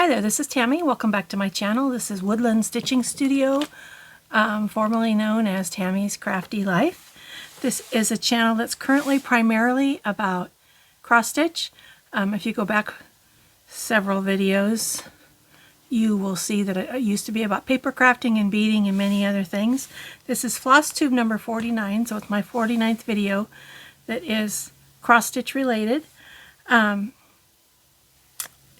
Hi there, this is Tammy. Welcome back to my channel. This is Woodland Stitching Studio, formerly known as Tammy's Crafty Life. This is a channel that's currently primarily about cross stitch. If you go back several videos, you will see that it used to be about paper crafting and beading and many other things. This is Flosstube number 49, so it's my 49th video that is cross stitch related.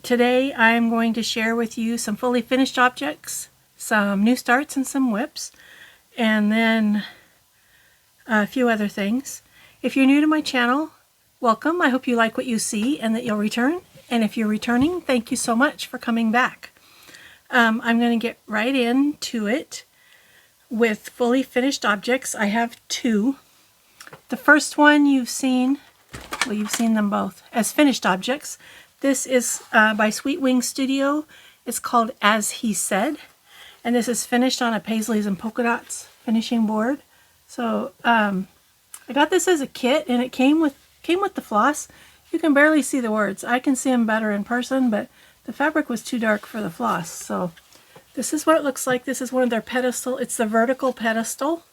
Today I'm going to share with you some fully finished objects, some new starts and some whips, and then a few other things. If you're new to my channel, welcome. I hope you like what you see and that you'll return. And if you're returning, thank you so much for coming back. I'm going to get right into it with fully finished objects. I have two. The first one you've seen, well, you've seen them both as finished objects. This is by Sweet Wing Studio. It's called As He Said, and this is finished on a Paisleys and Polka Dots finishing board. So I got this as a kit, and it came with the floss. You can barely see the words. I can see them better in person, but the fabric was too dark for the floss. So this is what it looks like. This is one of their pedestal. It's the vertical pedestal,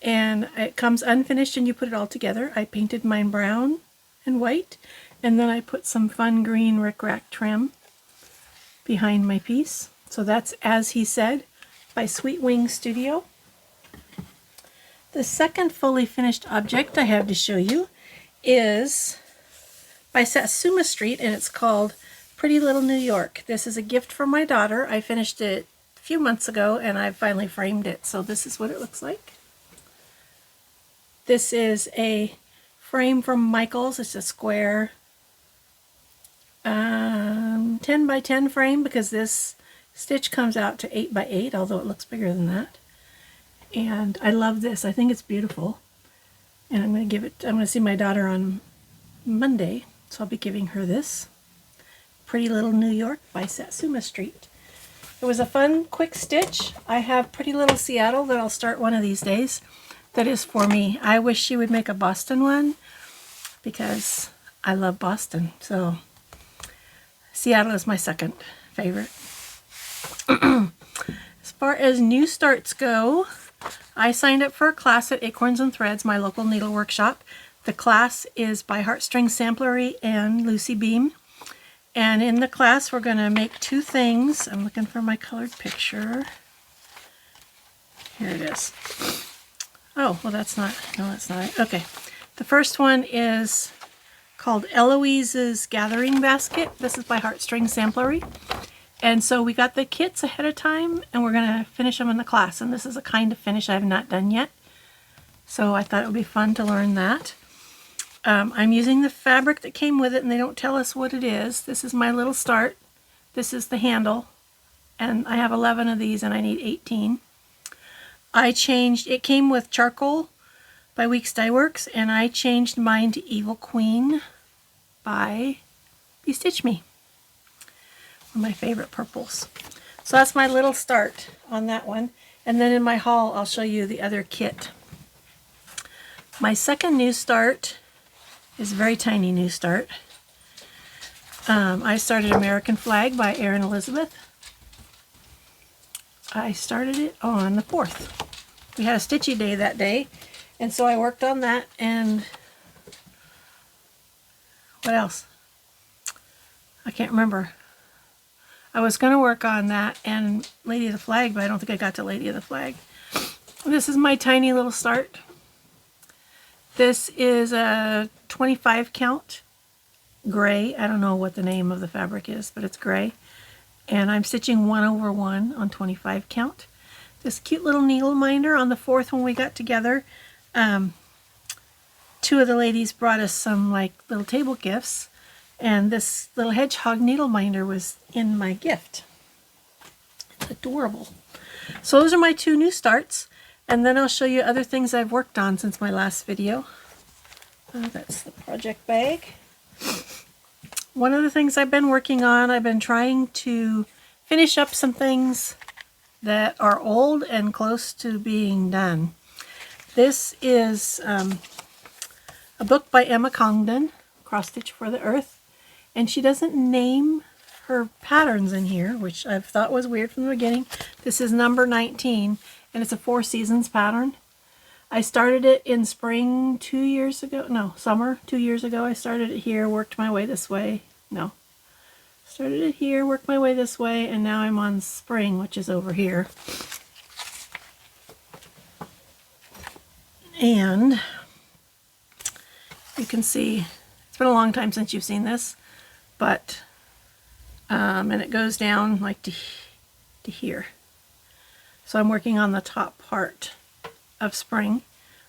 and it comes unfinished, and you put it all together. I painted mine brown and white. And then I put some fun green rickrack trim behind my piece. So that's As He Said by Sweet Wing Studio. The second fully finished object I have to show you is by Satsuma Street, and it's called Pretty Little New York. This is a gift from my daughter. I finished it a few months ago and I finally framed it. So this is what it looks like. This is a frame from Michaels. It's a square 10 by 10 frame, because this stitch comes out to 8 by 8, although it looks bigger than that. And I love this. I think it's beautiful. And I'm going to see my daughter on Monday, so I'll be giving her this. Pretty Little New York by Satsuma Street. It was a fun, quick stitch. I have Pretty Little Seattle that I'll start one of these days. That is for me. I wish she would make a Boston one, because I love Boston. So Seattle is my second favorite. As far as new starts go, I signed up for a class at Acorns and Threads, my local needle workshop. The class is by Heartstring Samplery and Lucy Beam. And in the class we're going to make two things. I'm looking for my colored picture. Here it is. Oh, well that's not it. Okay. The first one is called Eloise's Gathering Basket. This is by Heartstring Samplery. And so we got the kits ahead of time, and we're going to finish them in the class. And this is a kind of finish I have not done yet. So I thought it would be fun to learn that. I'm using the fabric that came with it, and they don't tell us what it is. This is my little start. This is the handle. And I have 11 of these, and I need 18. It came with charcoal by Weeks Dye Works, and I changed mine to Evil Queen by Be Stitch Me. One of my favorite purples. So that's my little start on that one. And then in my haul, I'll show you the other kit. My second new start is a very tiny new start. I started American Flag by Erin Elizabeth. I started it on the 4th. We had a stitchy day that day, and so I worked on that. And what else? I can't remember. I was going to work on that and Lady of the Flag, but I don't think I got to Lady of the Flag. This is my tiny little start. This is a 25 count gray. I don't know what the name of the fabric is, but it's gray. And I'm stitching 1/1 on 25 count. This cute little needle minder on the 4th when we got together. Two of the ladies brought us some like little table gifts, and this little hedgehog needle minder was in my gift. It's adorable. So those are my two new starts, and then I'll show you other things I've worked on since my last video. That's the project bag. One of the things I've been working on, I've been trying to finish up some things that are old and close to being done. This is a book by Emma Congdon, Cross Stitch for the Earth, and she doesn't name her patterns in here, which I've thought was weird from the beginning. This is number 19, and it's a 4 seasons pattern. I started it in spring 2 years ago. No, summer 2 years ago. I started it here, worked my way this way. No. Started it here, worked my way this way, and now I'm on spring, which is over here. And you can see, it's been a long time since you've seen this, but, and it goes down like to here. So I'm working on the top part of spring.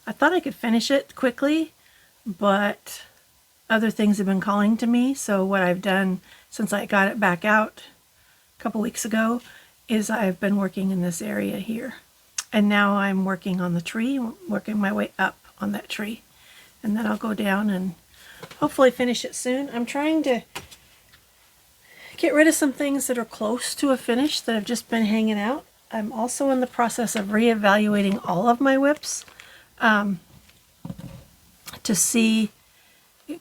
I thought I could finish it quickly, but other things have been calling to me. So what I've done since I got it back out a couple weeks ago is I've been working in this area here. And now I'm working on the tree, working my way up on that tree. And then I'll go down and hopefully finish it soon. I'm trying to get rid of some things that are close to a finish that have just been hanging out. I'm also in the process of reevaluating all of my whips to see,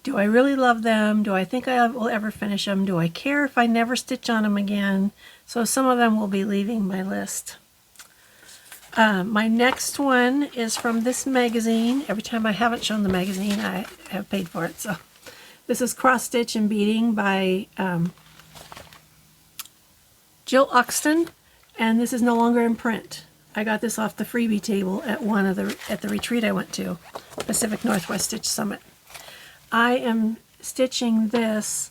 do I really love them? Do I think I will ever finish them? Do I care if I never stitch on them again? So some of them will be leaving my list. My next one is from this magazine. Every time I haven't shown the magazine, I have paid for it. So this is Cross Stitch and Beading by Jill Oxton, and this is no longer in print. I got this off the freebie table at at the retreat I went to, Pacific Northwest Stitch Summit. I am stitching this,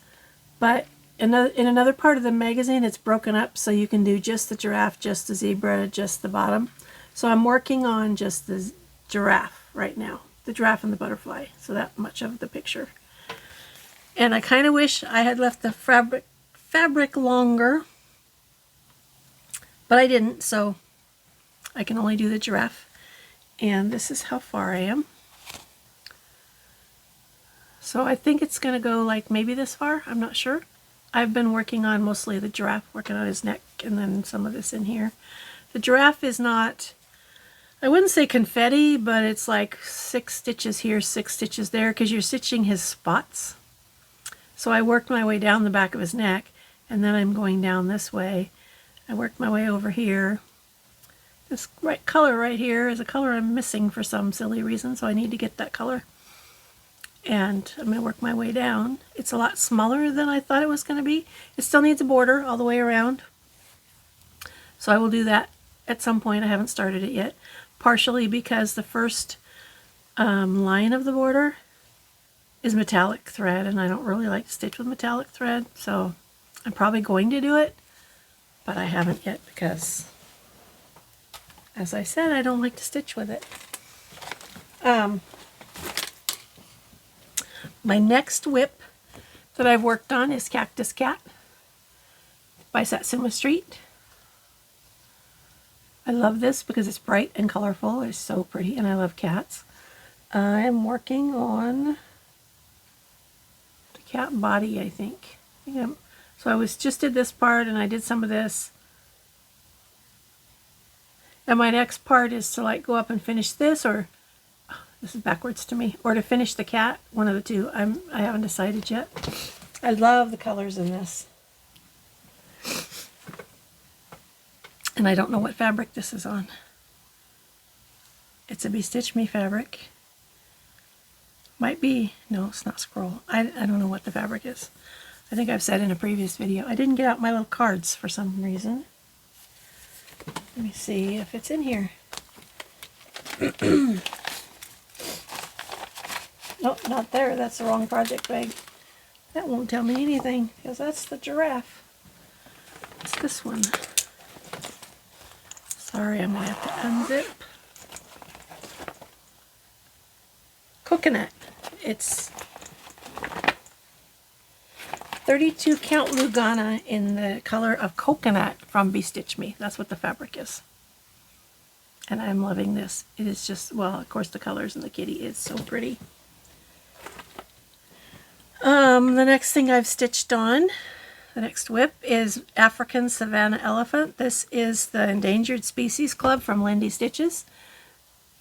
but in another part of the magazine it's broken up so you can do just the giraffe, just the zebra, just the bottom. So I'm working on just the giraffe right now, the giraffe and the butterfly, so that much of the picture. And I kind of wish I had left the fabric longer, but I didn't, so I can only do the giraffe. And this is how far I am. So I think it's going to go like maybe this far, I'm not sure. I've been working on mostly the giraffe, working on his neck, and then some of this in here. The giraffe is not, I wouldn't say confetti, but it's like 6 stitches here, 6 stitches there, because you're stitching his spots. So I worked my way down the back of his neck, and then I'm going down this way. I worked my way over here. This right color right here is a color I'm missing for some silly reason, so I need to get that color. And I'm going to work my way down. It's a lot smaller than I thought it was going to be. It still needs a border all the way around. So I will do that at some point. I haven't started it yet. Partially because the first line of the border is metallic thread, and I don't really like to stitch with metallic thread. So I'm probably going to do it, but I haven't yet because, as I said, I don't like to stitch with it. My next whip that I've worked on is Cactus Cat by Satsuma Street. I love this because it's bright and colorful. It's so pretty, and I love cats. I'm working on the cat body, I think. So I just did this part, and I did some of this. And my next part is to like go up and finish this, or this is backwards to me, or to finish the cat, one of the two. I haven't decided yet. I love the colors in this. And I don't know what fabric this is on. It's a Be Stitch Me fabric. Might be, no, it's not scroll. I don't know what the fabric is. I think I've said in a previous video. I didn't get out my little cards for some reason. Let me see if it's in here. Nope, not there. That's the wrong project bag. That won't tell me anything because that's the giraffe. It's this one. Sorry, I'm going to have to unzip. Coconut. It's 32 count Lugana in the color of coconut from Be Stitch Me. That's what the fabric is. And I'm loving this. It is just, well, of course the colors in the kitty is so pretty. The next thing I've stitched on, the next whip, is African Savannah Elephant. This is the Endangered Species Club from Lindy Stitches.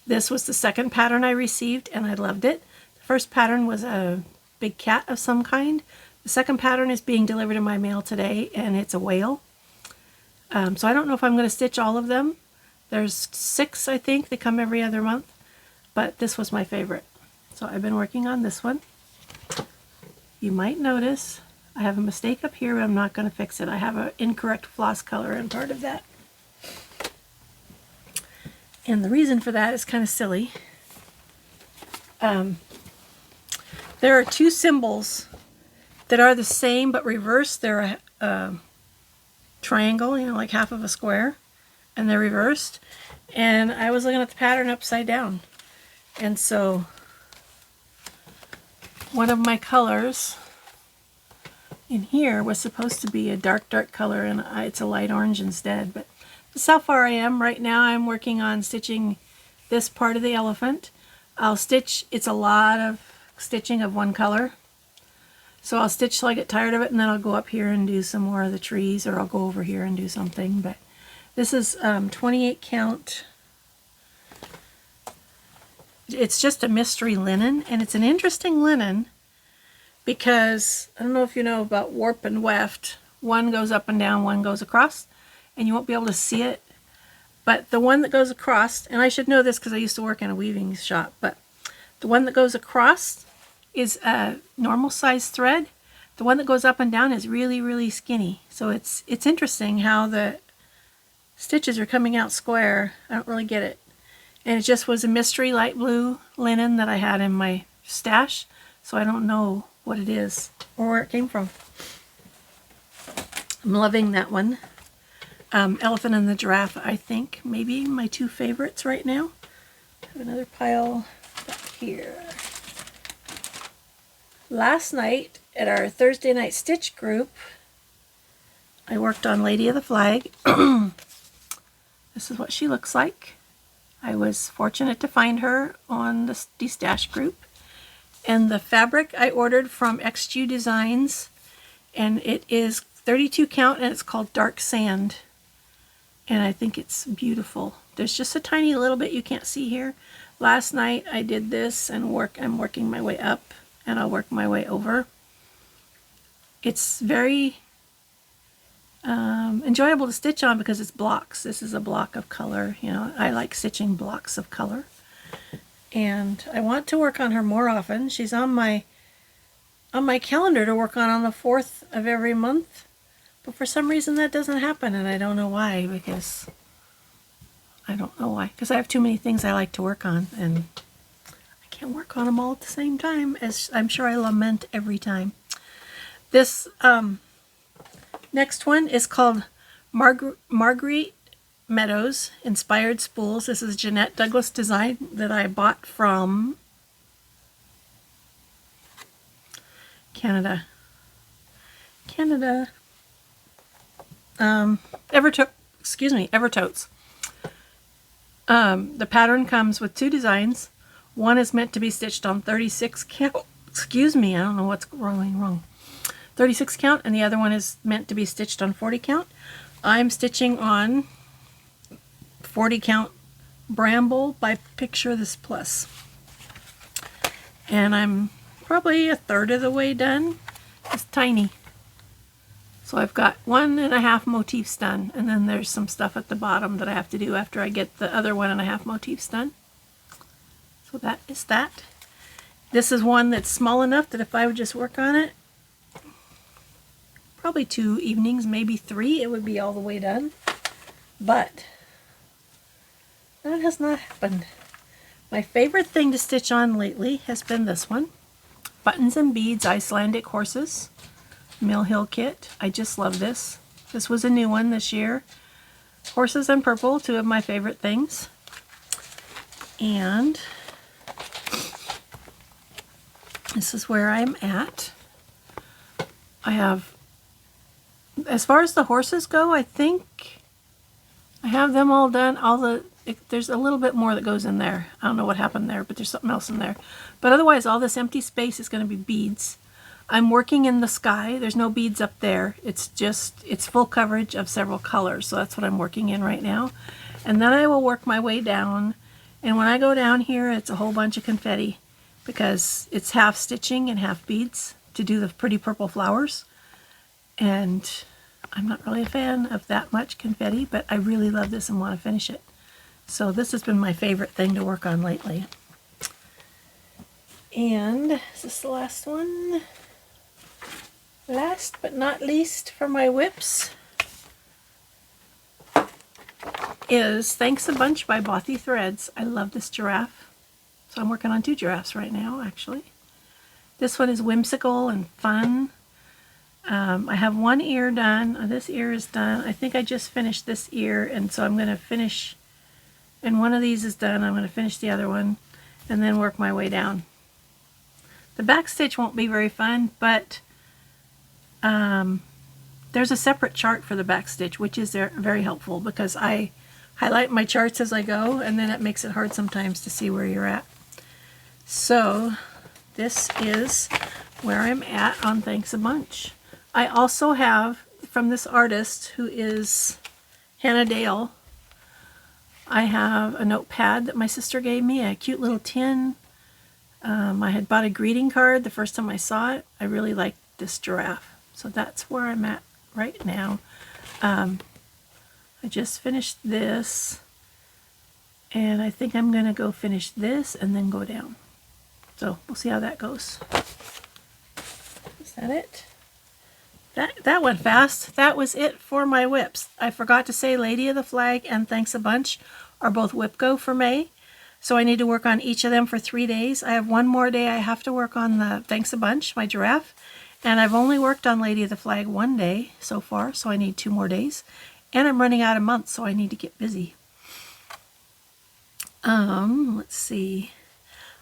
This was the second pattern I received, and I loved it. The first pattern was a big cat of some kind, The second pattern is being delivered in my mail today, and it's a whale. So I don't know if I'm going to stitch all of them. There's 6, I think. They come every other month. But this was my favorite. So I've been working on this one. You might notice I have a mistake up here, but I'm not going to fix it. I have an incorrect floss color in part of that. And the reason for that is kind of silly. There are 2 symbols that are the same but reversed. They're a triangle, you know, like half of a square, and they're reversed. And I was looking at the pattern upside down. And so one of my colors in here was supposed to be a dark color, and it's a light orange instead. But this is how far I am. Right now I'm working on stitching this part of the elephant. I'll stitch, it's a lot of stitching of one color. So I'll stitch till I get tired of it, and then I'll go up here and do some more of the trees, or I'll go over here and do something. But this is 28 count. It's just a mystery linen, and it's an interesting linen because I don't know if you know about warp and weft. One goes up and down, one goes across, and you won't be able to see it. But the one that goes across, and I should know this because I used to work in a weaving shop, but the one that goes across is a normal size thread. The one that goes up and down is really, really skinny. So it's interesting how the stitches are coming out square. I don't really get it. And it just was a mystery light blue linen that I had in my stash. So I don't know what it is or where it came from. I'm loving that one. Elephant and the Giraffe, I think, maybe my 2 favorites right now. I have another pile back here. Last night at our Thursday night stitch group, I worked on Lady of the Flag. This is what she looks like. I was fortunate to find her on the Destash group. And the fabric I ordered from XG Designs, and it is 32 count, and it's called Dark Sand. And I think it's beautiful. There's just a tiny little bit you can't see here. Last night I did this and I'm working my way up, and I'll work my way over. It's very enjoyable to stitch on because it's blocks. This is a block of color. You know, I like stitching blocks of color. And I want to work on her more often. She's on my calendar to work on the 4th of every month. But for some reason that doesn't happen, and I don't know why, because I have too many things I like to work on, and I can't work on them all at the same time, as I'm sure I lament every time. This next one is called Marguerite Meadows Inspired Spools. This is Jeanette Douglas design that I bought from Canada. Evertotes. The pattern comes with 2 designs. One is meant to be stitched on 36 count. Excuse me, I don't know what's going wrong. 36 count, and the other one is meant to be stitched on 40 count. I'm stitching on 40 count Bramble by Picture This Plus. And I'm probably a third of the way done. It's tiny. So I've got 1.5 motifs done, and then there's some stuff at the bottom that I have to do after I get the other 1.5 motifs done. So that is that. This is one that's small enough that if I would just work on it, probably 2 evenings, maybe 3, it would be all the way done. But that has not happened. My favorite thing to stitch on lately has been this one. Buttons and Beads Icelandic Horses Mill Hill Kit. I just love this. This was a new one this year. Horses and purple, 2 of my favorite things. And this is where I'm at. I have, as far as the horses go, I think I have them all done. There's a little bit more that goes in there. I don't know what happened there, but there's something else in there. But otherwise, all this empty space is going to be beads. I'm working in the sky. There's no beads up there. It's full coverage of several colors. So that's what I'm working in right now. And then I will work my way down. And when I go down here, it's a whole bunch of confetti because it's half stitching and half beads. to do the pretty purple flowers. And I'm not really a fan of that much confetti, but I really love this and want to finish it. So this has been my favorite thing to work on lately. And is this the last one? Last but not least for my whips is Thanks a Bunch by Bothy Threads. I love this giraffe. So I'm working on 2 giraffes right now, actually. This one is whimsical and fun. I have one ear done. This ear is done. I think I just finished this ear, and so I'm going to finish, and one of these is done. I'm going to finish the other one and then work my way down. The back stitch won't be very fun, but there's a separate chart for the back stitch, which is very helpful because I highlight my charts as I go, and then it makes it hard sometimes to see where you're at. So this is where I'm at on Thanks a Bunch. I also have, from this artist who is Hannah Dale, I have a notepad that my sister gave me, a cute little tin. I had bought a greeting card the first time I saw it. I really liked this giraffe. So that's where I'm at right now. I just finished this, and I think I'm going to go finish this and then go down. So we'll see how that goes. Is that it? That went fast. That was it for my whips. I forgot to say Lady of the Flag and Thanks a Bunch are both whip go for May. So I need to work on each of them for 3 days. I have one more day I have to work on the Thanks a Bunch, my giraffe. And I've only worked on Lady of the Flag 1 day so far, so I need 2 more days. And I'm running out of months, so I need to get busy. Let's see.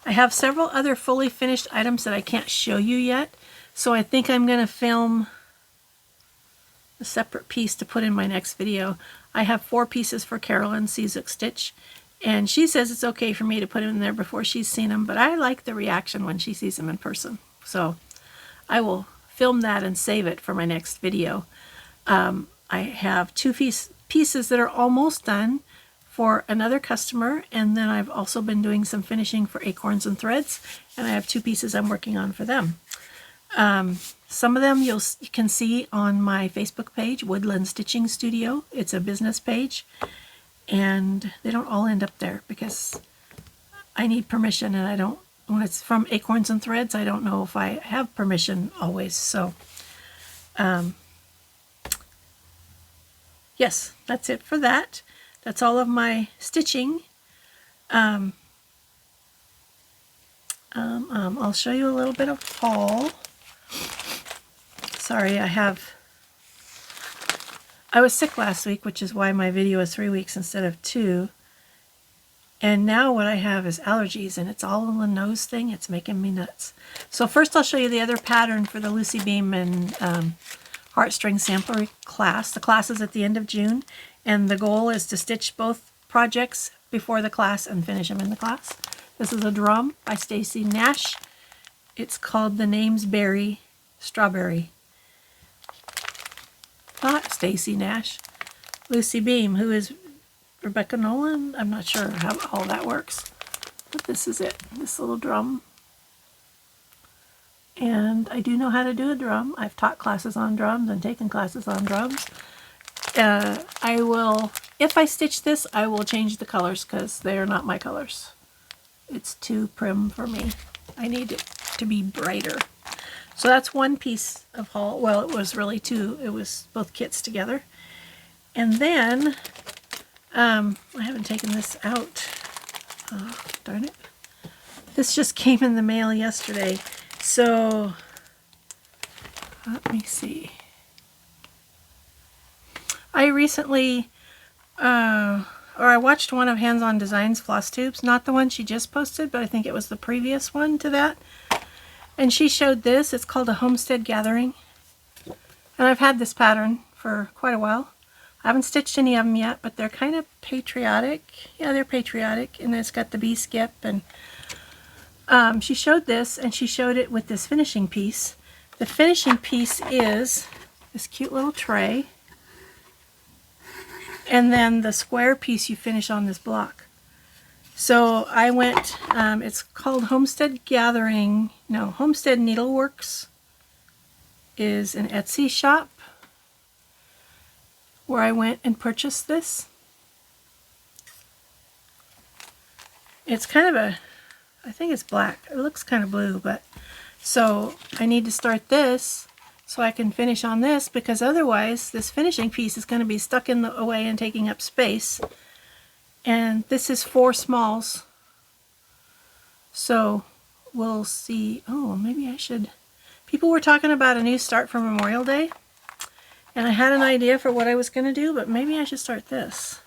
I have several other fully finished items that I can't show you yet. So I think I'm going to film a separate piece to put in my next video. I have 4 pieces for Carolyn Seazook Stitch, and she says it's okay for me to put them in there before she's seen them, but I like the reaction when she sees them in person. So I will film that and save it for my next video. I have 2 pieces that are almost done for another customer, and then I've also been doing some finishing for Acorns and Threads, and I have 2 pieces I'm working on for them. Some of them you can see on my Facebook page, Woodland Stitching Studio. It's a business page, and they don't all end up there because I need permission, and I don't, when it's from Acorns and Threads, I don't know if I have permission always. So yes, that's it for that. That's all of my stitching. I'll show you a little bit of haul. Sorry, I was sick last week, which is why my video is 3 weeks instead of 2. And now what I have is allergies, and it's all in the nose thing. It's making me nuts. So first I'll show you the other pattern for the Lucy Beam and Heartstring Sampler class. The class is at the end of June, and the goal is to stitch both projects before the class and finish them in the class. This is a drum by Stacy Nash. It's called The Name's Berry Strawberry. Not Stacy Nash. Lucy Beam, who is Rebecca Nolan. I'm not sure how all that works. But this is it. This little drum. And I do know how to do a drum. I've taught classes on drums and taken classes on drums. I will, if I stitch this, I will change the colors because they are not my colors. It's too prim for me. I need it to be brighter. So that's one piece of haul. Well, it was really 2. It was both kits together. And then, I haven't taken this out. Oh, darn it. This just came in the mail yesterday. So, let me see. I recently, I watched one of Hands On Designs Flosstubes, not the one she just posted, but I think it was the previous one to that. And she showed this. It's called a Homestead Gathering. And I've had this pattern for quite a while. I haven't stitched any of them yet, but they're kind of patriotic. Yeah, they're patriotic. And it's got the bee skip. And she showed this, and she showed it with this finishing piece. The finishing piece is this cute little tray. And then the square piece you finish on this block. So I went, it's called Homestead Needleworks. is an Etsy shop where I went and purchased this. It's kind of a, I think it's black. It looks kind of blue, but so I need to start this so I can finish on this, because otherwise this finishing piece is going to be stuck in the way and taking up space. And this is 4 smalls. So we'll see. Oh, maybe I should. People were talking about a new start for Memorial Day, and I had an idea for what I was going to do, but maybe I should start this.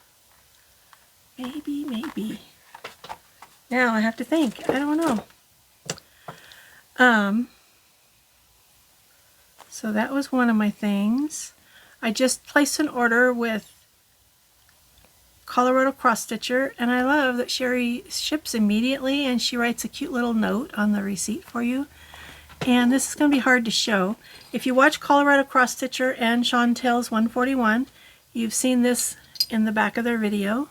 Maybe. Now I have to think. I don't know. So that was one of my things. I just placed an order with Colorado Cross Stitcher, and I love that Sherry ships immediately and she writes a cute little note on the receipt for you. And this is going to be hard to show. If you watch Colorado Cross Stitcher and Chantel's 141, you've seen this in the back of their video.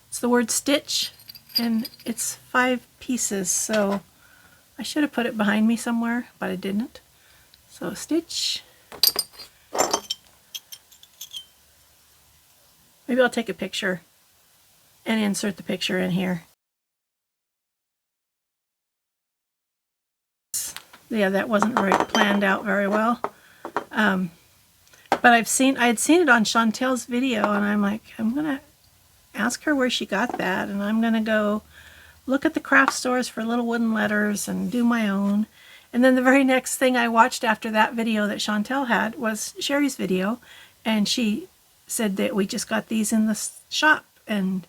It's the word stitch, and it's 5 pieces, so I should have put it behind me somewhere, but I didn't. So stitch. Maybe I'll take a picture and insert the picture in here. Yeah, that wasn't very planned out very well. But I had seen it on Chantel's video, and I'm like, I'm gonna ask her where she got that, and I'm gonna go look at the craft stores for little wooden letters and do my own. And then the very next thing I watched after that video that Chantel had was Sherry's video, and she said that we just got these in the shop, and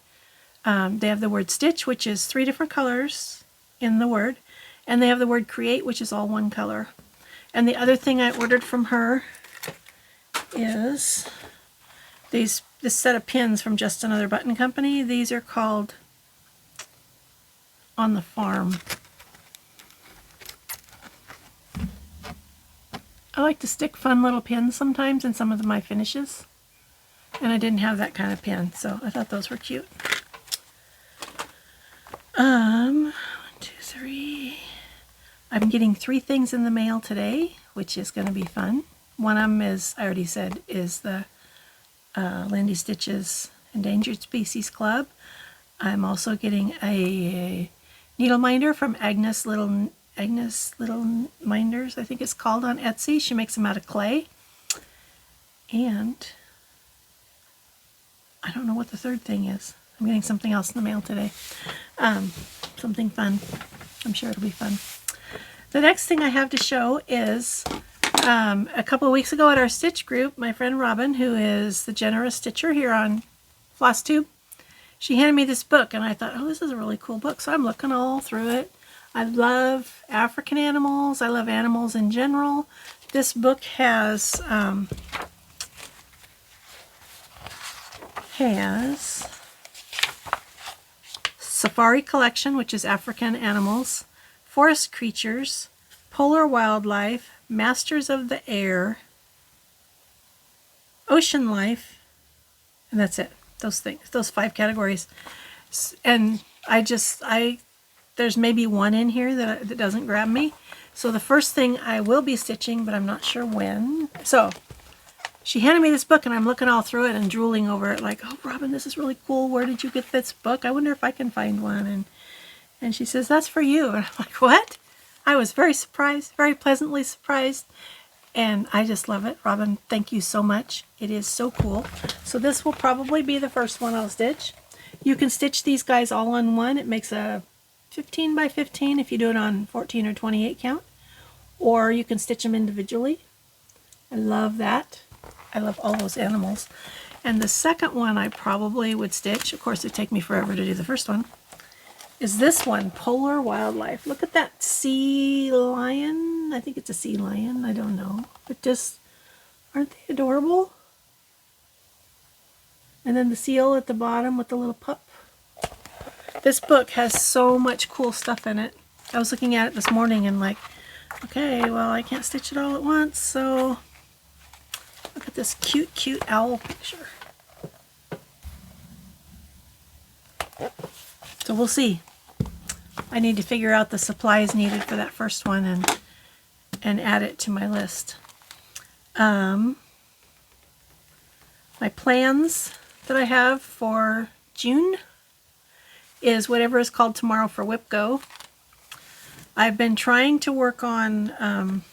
they have the word stitch, which is 3 different colors in the word, and they have the word create, which is all 1 color. And the other thing I ordered from her is this set of pins from Just Another Button Company. These are called On the Farm. I like to stick fun little pins sometimes in some of my finishes, and I didn't have that kind of pin, so I thought those were cute. 1, 2, 3. I'm getting 3 things in the mail today, which is going to be fun. One of them is, I already said, is the Lindy Stitches Endangered Species Club. I'm also getting a needle minder from Agnes Little Minders, I think it's called, on Etsy. She makes them out of clay. And I don't know what the third thing is. I'm getting something else in the mail today. Something fun. I'm sure it'll be fun. The next thing I have to show is a couple of weeks ago at our stitch group, my friend Robin, who is the generous stitcher here on Flosstube, she handed me this book, and I thought, oh, this is a really cool book. So I'm looking all through it. I love African animals. I love animals in general. This book has Safari Collection, which is African animals, Forest Creatures, Polar Wildlife, Masters of the Air, Ocean Life, and that's it. Those things, those 5 categories. And there's maybe one in here that doesn't grab me. So the first thing I will be stitching, but I'm not sure when. So she handed me this book, and I'm looking all through it and drooling over it like, oh, Robin, this is really cool. Where did you get this book? I wonder if I can find one. And she says, that's for you. And I'm like, what? I was very surprised, very pleasantly surprised. And I just love it. Robin, thank you so much. It is so cool. So this will probably be the first one I'll stitch. You can stitch these guys all on one. It makes a 15 by 15 if you do it on 14 or 28 count, or you can stitch them individually. I love that. I love all those animals. And the second one I probably would stitch, of course it'd take me forever to do the first one, is this one, Polar Wildlife. Look at that sea lion. I think it's a sea lion. I don't know. But just, aren't they adorable? And then the seal at the bottom with the little pup. This book has so much cool stuff in it. I was looking at it this morning and like, okay, well, I can't stitch it all at once, so look at this cute, cute owl picture. So we'll see. I need to figure out the supplies needed for that first one and add it to my list. My plans that I have for June is whatever is called Tomorrow for Whip Go. I've been trying to work on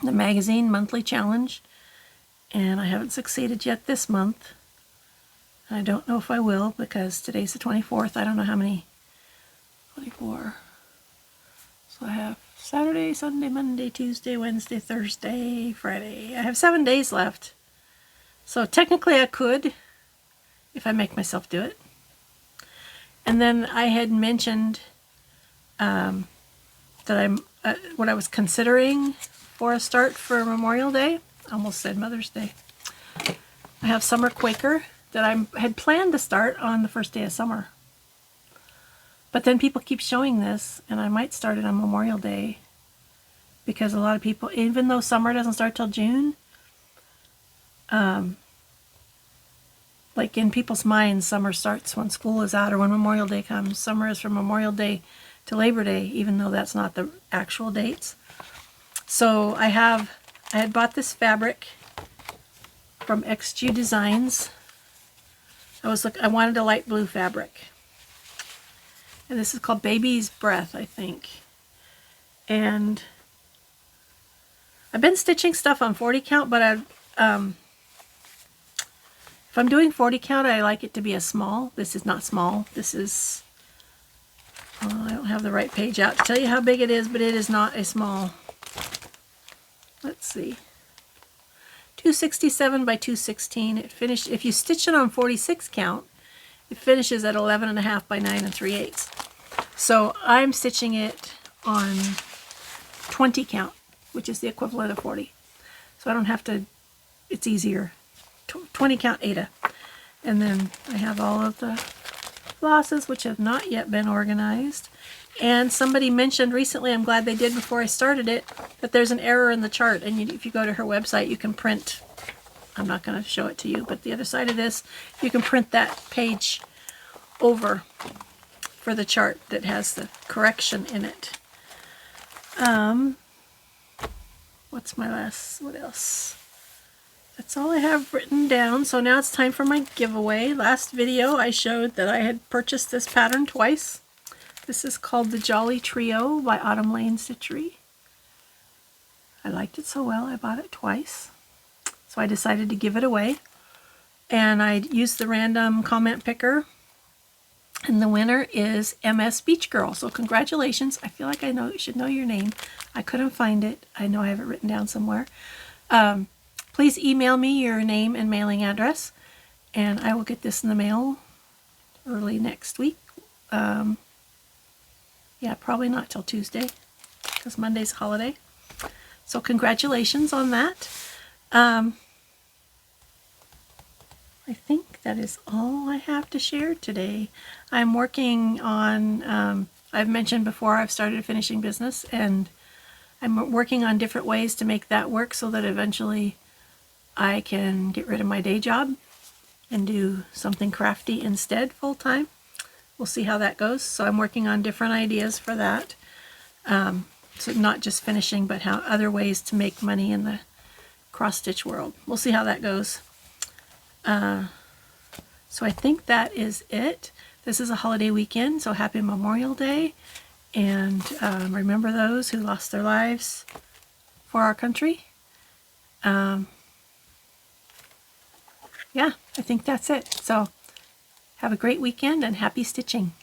the magazine monthly challenge, and I haven't succeeded yet this month. I don't know if I will, because today's the 24th. I don't know how many. 24. So I have Saturday, Sunday, Monday, Tuesday, Wednesday, Thursday, Friday. I have 7 days left. So technically I could, if I make myself do it. And then I had mentioned that what I was considering for a start for Memorial Day. I almost said Mother's Day. I have Summer Quaker that I had planned to start on the first day of summer. But then people keep showing this, and I might start it on Memorial Day, because a lot of people, even though summer doesn't start till June, like in people's minds, summer starts when school is out or when Memorial Day comes. Summer is from Memorial Day to Labor Day, even though that's not the actual dates. So I had bought this fabric from XG Designs. I wanted a light blue fabric. And this is called Baby's Breath, I think. And I've been stitching stuff on 40 count, but if I'm doing 40 count, I like it to be a small. This is not small. This is, I don't have the right page out to tell you how big it is, but it is not a small. Let's see. 267 by 216. It finished, if you stitch it on 46 count, it finishes at 11.5 by 9 3/8. So I'm stitching it on 20 count, which is the equivalent of 40. So I don't have to, it's easier. 20 count Ada. And then I have all of the flosses, which have not yet been organized. And somebody mentioned recently, I'm glad they did before I started it, that there's an error in the chart. And if you go to her website, you can print, I'm not going to show it to you, but the other side of this, you can print that page over for the chart that has the correction in it. What else? That's all I have written down. So now it's time for my giveaway. Last video I showed that I had purchased this pattern twice. This is called the Jolly Trio by Autumn Lane Stitchery. I liked it so well I bought it twice. So I decided to give it away. And I used the random comment picker. And the winner is MS Beach Girl. So congratulations. I feel like I should know your name. I couldn't find it. I know I have it written down somewhere. Please email me your name and mailing address, and I will get this in the mail early next week. Yeah, probably not till Tuesday, because Monday's a holiday. So congratulations on that. I think that is all I have to share today. I'm working on, I've mentioned before, I've started a finishing business, and I'm working on different ways to make that work so that eventually I can get rid of my day job and do something crafty instead full-time. We'll see how that goes. So I'm working on different ideas for that. So not just finishing, but how other ways to make money in the cross-stitch world. We'll see how that goes. So I think that is it. This is a holiday weekend, so happy Memorial Day. And remember those who lost their lives for our country. Yeah, I think that's it. So have a great weekend and happy stitching.